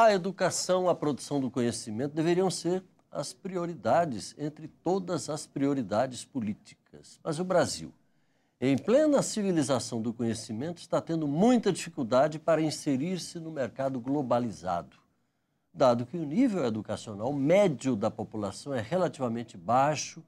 A educação, a produção do conhecimento deveriam ser as prioridades entre todas as prioridades políticas. Mas o Brasil, em plena civilização do conhecimento, está tendo muita dificuldade para inserir-se no mercado globalizado, dado que o nível educacional médio da população é relativamente baixo,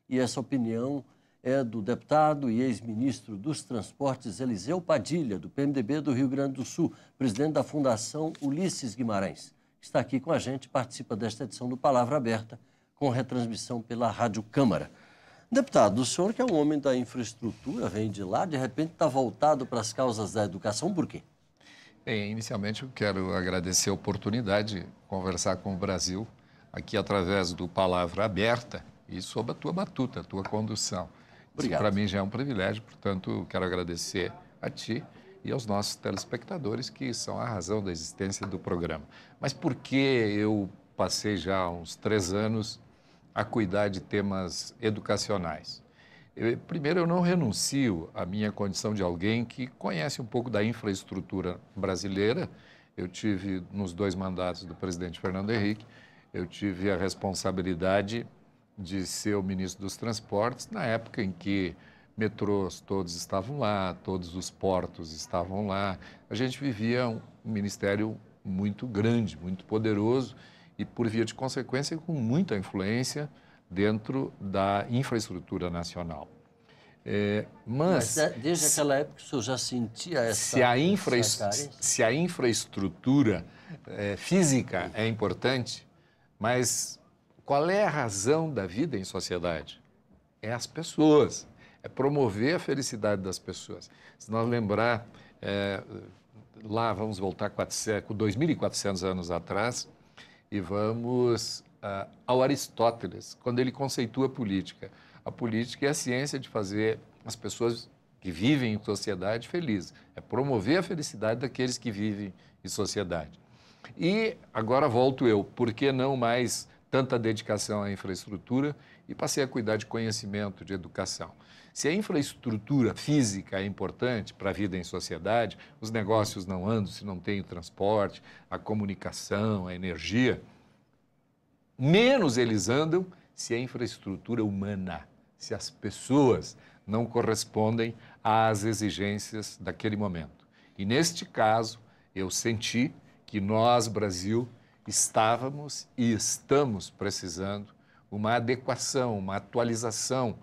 e essa opinião é do deputado e ex-ministro dos Transportes Eliseu Padilha, do PMDB do Rio Grande do Sul, presidente da Fundação Ulisses Guimarães, que está aqui com a gente, participa desta edição do Palavra Aberta, com retransmissão pela Rádio Câmara. Deputado, o senhor que é um homem da infraestrutura, vem de lá, de repente está voltado para as causas da educação, por quê? Bem, inicialmente eu quero agradecer a oportunidade de conversar com o Brasil, aqui através do Palavra Aberta e sob a tua batuta, a tua condução. Obrigado. Para mim já é um privilégio, portanto, quero agradecer a ti e aos nossos telespectadores, que são a razão da existência do programa. Mas por que eu passei já uns 3 anos a cuidar de temas educacionais? Primeiro, eu não renuncio à minha condição de alguém que conhece um pouco da infraestrutura brasileira. Eu tive, nos 2 mandatos do presidente Fernando Henrique, eu tive a responsabilidade de ser o ministro dos Transportes, na época em que metrôs todos estavam lá, todos os portos estavam lá. A gente vivia um ministério muito grande, muito poderoso e, por via de consequência, com muita influência dentro da infraestrutura nacional. Mas desde aquela época o senhor já sentia essa carência? Se a infraestrutura física é importante, mas qual é a razão da vida em sociedade? É as pessoas, é promover a felicidade das pessoas. Se nós lembrar, lá vamos voltar 2.400 anos atrás e vamos ao Aristóteles, quando ele conceitua a política. A política é a ciência de fazer as pessoas que vivem em sociedade felizes, é promover a felicidade daqueles que vivem em sociedade. E agora volto eu, por que não mais tanta dedicação à infraestrutura e passei a cuidar de conhecimento, de educação. Se a infraestrutura física é importante para a vida em sociedade, os negócios não andam se não tem o transporte, a comunicação, a energia, menos eles andam se a infraestrutura humana, se as pessoas não correspondem às exigências daquele momento. E neste caso, eu senti que nós, Brasil, estávamos e estamos precisando uma adequação, uma atualização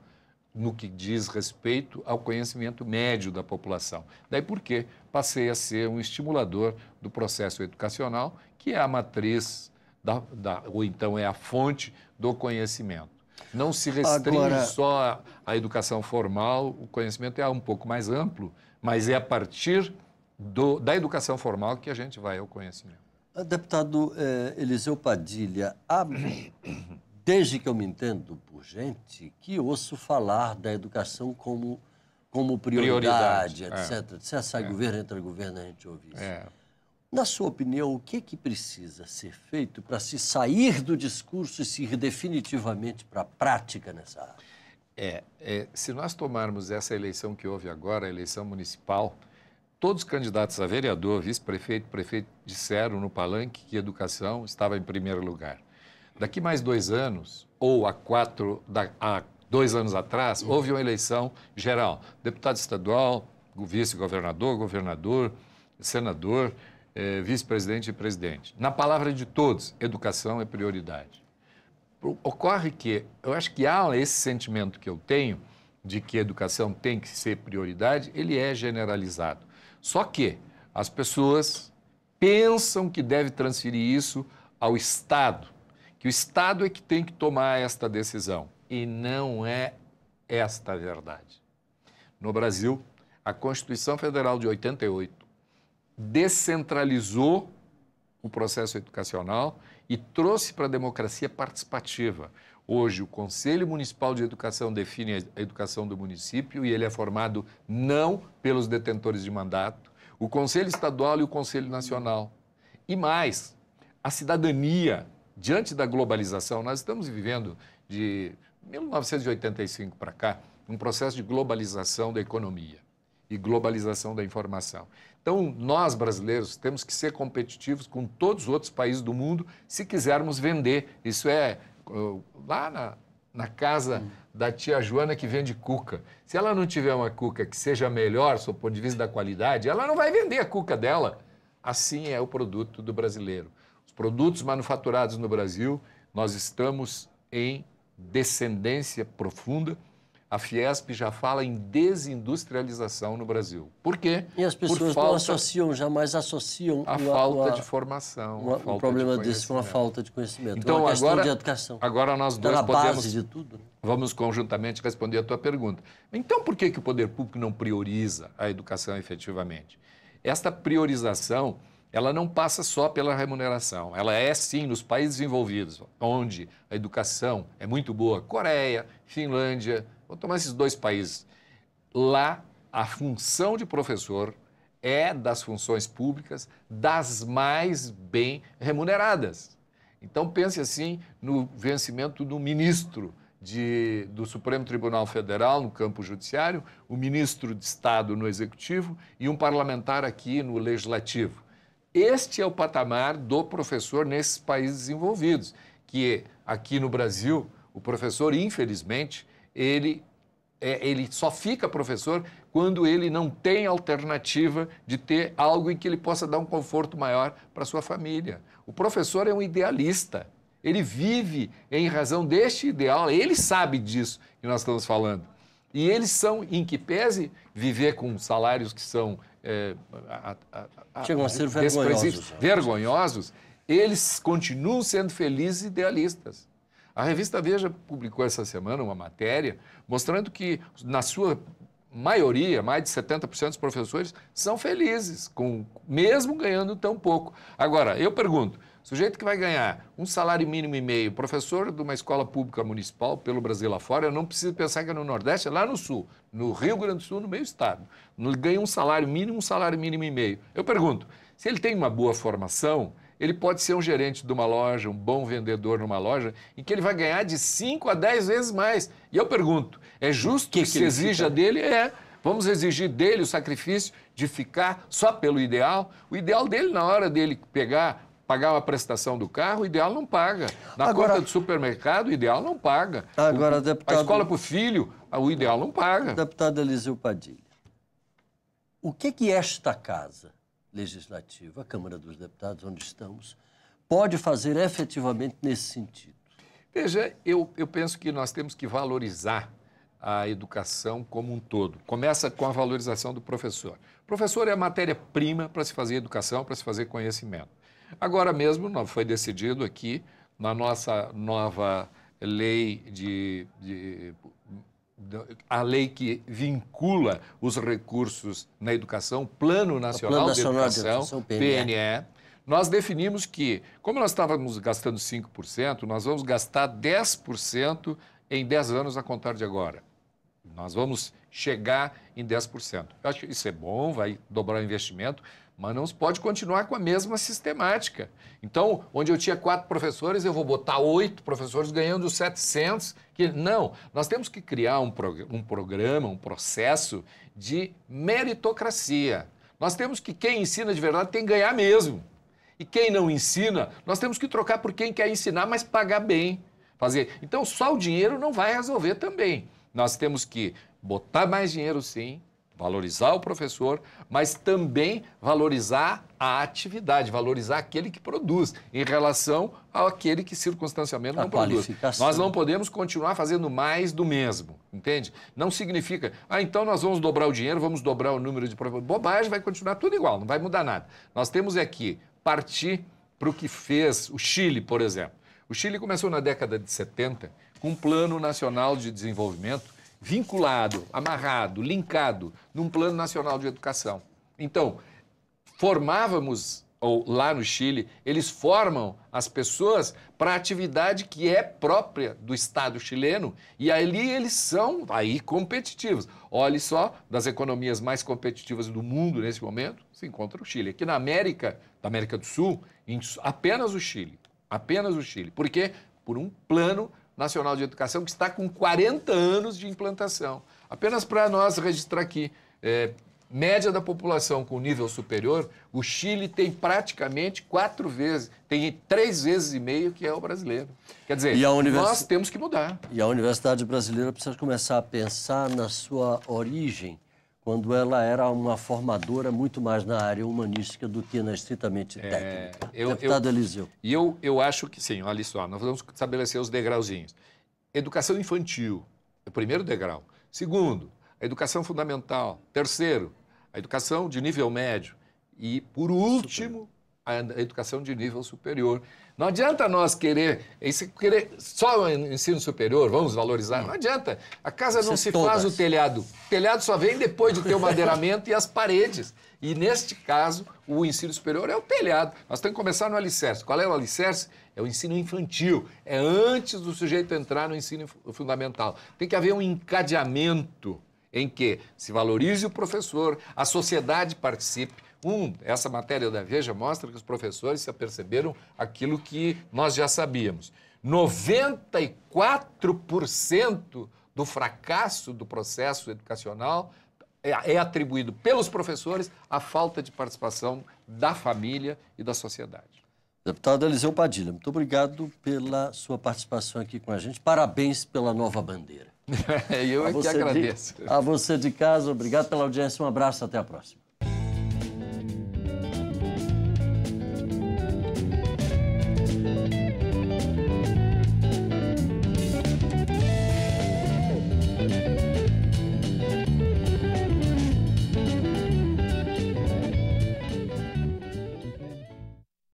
no que diz respeito ao conhecimento médio da população. Daí porque passei a ser um estimulador do processo educacional, que é a matriz, ou então é a fonte do conhecimento. Não se restringe só à educação formal, o conhecimento é um pouco mais amplo, mas é a partir da educação formal que a gente vai ao conhecimento. Deputado Eliseu Padilha, desde que eu me entendo por gente, que ouço falar da educação como prioridade, etc. Se sai governo, entra governo, a gente ouve isso. Na sua opinião, o que precisa ser feito para se sair do discurso e se ir definitivamente para a prática nessa área? Se nós tomarmos essa eleição que houve agora, a eleição municipal, todos os candidatos a vereador, vice-prefeito, prefeito disseram no palanque que educação estava em primeiro lugar. Daqui mais 2 anos, ou há 2 anos atrás, houve uma eleição geral. Deputado estadual, vice-governador, governador, senador, vice-presidente e presidente. Na palavra de todos, educação é prioridade. Ocorre que, eu acho que há esse sentimento que eu tenho de que a educação tem que ser prioridade, ele é generalizado. Só que as pessoas pensam que deve transferir isso ao Estado, que o Estado é que tem que tomar esta decisão. E não é esta a verdade. No Brasil, a Constituição Federal de 88 descentralizou o processo educacional e trouxe para a democracia participativa. Hoje, o Conselho Municipal de Educação define a educação do município e ele é formado não pelos detentores de mandato, o Conselho Estadual e o Conselho Nacional. E mais, a cidadania, diante da globalização, nós estamos vivendo de 1985 para cá um processo de globalização da economia. e globalização da informação. Então, nós, brasileiros, temos que ser competitivos com todos os outros países do mundo se quisermos vender. Isso é lá na casa da tia Joana que vende cuca. Se ela não tiver uma cuca que seja melhor, do ponto de vista da qualidade, ela não vai vender a cuca dela. Assim é o produto do brasileiro. Os produtos manufaturados no Brasil, nós estamos em descendência profunda. A Fiesp já fala em desindustrialização no Brasil. Por quê? E as pessoas não associam, jamais associam a falta de formação. Um problema desse com a falta de conhecimento. Então, uma questão agora, de educação. Agora nós dois na podemos... base de tudo. Vamos conjuntamente responder a tua pergunta. Então, por que o poder público não prioriza a educação efetivamente? Esta priorização, ela não passa só pela remuneração. Ela é, sim, nos países desenvolvidos, onde a educação é muito boa. Coreia, Finlândia, vou tomar esses 2 países. Lá, a função de professor é das funções públicas das mais bem remuneradas. Então, pense assim no vencimento do ministro do Supremo Tribunal Federal, no campo judiciário, o ministro de Estado no Executivo e um parlamentar aqui no Legislativo. Este é o patamar do professor nesses países desenvolvidos, que aqui no Brasil, o professor, infelizmente, ele só fica professor quando ele não tem alternativa de ter algo em que ele possa dar um conforto maior para a sua família. O professor é um idealista. Ele vive em razão deste ideal, ele sabe disso que nós estamos falando. E eles são, em que pese, viver com salários que são... chegam a ser vergonhosos, eles continuam sendo felizes e idealistas. A revista Veja publicou essa semana uma matéria mostrando que, na sua maioria, mais de 70% dos professores são felizes, mesmo ganhando tão pouco. Agora, eu pergunto, sujeito que vai ganhar um salário mínimo e meio, professor de uma escola pública municipal pelo Brasil lá fora, eu não preciso pensar que é no Nordeste, é lá no Sul, no Rio Grande do Sul, no meio estado. Ele ganha um salário mínimo e meio. Eu pergunto, se ele tem uma boa formação, ele pode ser um gerente de uma loja, um bom vendedor numa loja, em que ele vai ganhar de 5 a 10 vezes mais. E eu pergunto, é justo que se exija dele? Vamos exigir dele o sacrifício de ficar só pelo ideal? O ideal dele, na hora dele pagar uma prestação do carro, o ideal não paga. Na conta do supermercado, o ideal não paga. Agora, deputado... A escola para o filho, o ideal não paga. Deputado Eliseu Padilha, o que esta casa legislativa, a Câmara dos Deputados, onde estamos, pode fazer efetivamente nesse sentido? Veja, eu penso que nós temos que valorizar a educação como um todo. Começa com a valorização do professor. O professor é a matéria-prima para se fazer educação, para se fazer conhecimento. Agora mesmo, foi decidido aqui, na nossa nova lei a lei que vincula os recursos na educação, Plano Nacional de Educação, PNE, nós definimos que, como nós estávamos gastando 5%, nós vamos gastar 10% em 10 anos a contar de agora. Nós vamos chegar em 10%. Eu acho que isso é bom, vai dobrar o investimento, mas não se pode continuar com a mesma sistemática. Então, onde eu tinha 4 professores, eu vou botar 8 professores ganhando 700. Não, nós temos que criar um programa, um processo de meritocracia. Nós temos que, quem ensina de verdade tem que ganhar mesmo. E quem não ensina, nós temos que trocar por quem quer ensinar, mas pagar bem. Então, só o dinheiro não vai resolver também. Nós temos que botar mais dinheiro, sim, valorizar o professor, mas também valorizar a atividade, valorizar aquele que produz, em relação àquele que circunstancialmente não produz. Nós não podemos continuar fazendo mais do mesmo, entende? Não significa, então nós vamos dobrar o dinheiro, vamos dobrar o número de professores. Bobagem, vai continuar tudo igual, não vai mudar nada. Nós temos aqui partir para o que fez o Chile, por exemplo. O Chile começou na década de 70 com um Plano Nacional de Desenvolvimento vinculado, amarrado, linkado num Plano Nacional de Educação. Então, lá no Chile, eles formam as pessoas para a atividade que é própria do Estado chileno e ali eles são competitivos. Olhe só, das economias mais competitivas do mundo nesse momento, se encontra o Chile. Aqui na América do Sul, apenas o Chile. Apenas o Chile. Por quê? Por um Plano Nacional de Educação que está com 40 anos de implantação. Apenas para nós registrar aqui, média da população com nível superior, o Chile tem praticamente 4 vezes, tem 3 vezes e meio que é o brasileiro. Quer dizer, nós temos que mudar. E a universidade brasileira precisa começar a pensar na sua origem, quando ela era uma formadora muito mais na área humanística do que na estritamente técnica. Deputado Eliseu. E eu acho que sim, olha só, nós vamos estabelecer os degrauzinhos. Educação infantil, é o primeiro degrau. Segundo, a educação fundamental. Terceiro, a educação de nível médio. E, por último, a educação de nível superior. Não adianta nós querer só o ensino superior, vamos valorizar. Não adianta. A casa não se faz o telhado. O telhado só vem depois de ter o madeiramento e as paredes. E, neste caso, o ensino superior é o telhado. Nós temos que começar no alicerce. Qual é o alicerce? É o ensino infantil. É antes do sujeito entrar no ensino fundamental. Tem que haver um encadeamento em que se valorize o professor, a sociedade participe. Essa matéria da Veja mostra que os professores se aperceberam aquilo que nós já sabíamos. 94% do fracasso do processo educacional é atribuído pelos professores à falta de participação da família e da sociedade. Deputado Eliseu Padilha, muito obrigado pela sua participação aqui com a gente. Parabéns pela nova bandeira. Eu é que agradeço. A você de casa, obrigado pela audiência. Um abraço, até a próxima.